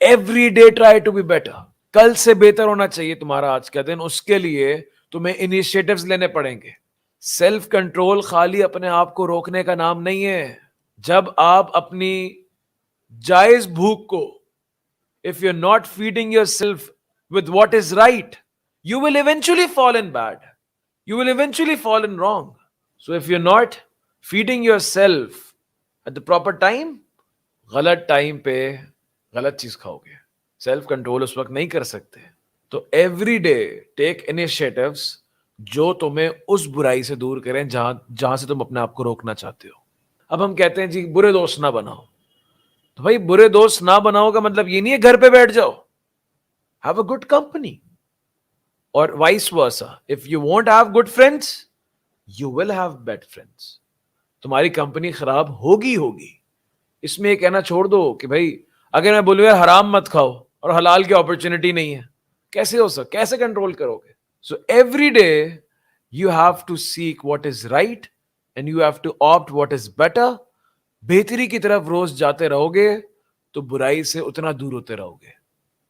Every day try to be better. कल से बेहतर होना चाहिए तुम्हारा आज का दिन, उसके लिए तुम्हें इनिशिएटिव्स लेने पड़ेंगे। सेल्फ कंट्रोल खाली अपने आप को रोकने का नाम नहीं है। जब आप अपनी जायज भूख को, if you're not feeding yourself with what is right, you will eventually fall in bad. You will eventually fall in wrong. So if you're not feeding yourself at the proper time, गलत time पे गलत चीज खाओगे। Self control उस वक्त नहीं कर सकते। तो एवरी डे टेक इनिशिएटिव्स जो तुम्हें उस बुराई से दूर करें जहां से तुम अपने आप को रोकना चाहते हो। अब हम कहते हैं जी बुरे दोस्त ना बनाओ, तो भाई बुरे दोस्त ना बनाओ का मतलब ये नहीं है घर पे बैठ जाओ। Have a good company. और vice versa, if you won't have good friends, you will have bad friends. तुम्हारी कंपनी खराब होगी होगी। इसमें ये कहना छोड़ दो कि भाई अगर मैं बोलूँ यार हराम मत खाओ और हलाल की अपॉर्चुनिटी नहीं है, कैसे हो सकता, कैसे कंट्रोल करोगे? So every day you have to seek what is right and you have to opt what is better. बेहतरी की तरफ रोज जाते रहोगे तो बुराई से उतना दूर होते रहोगे।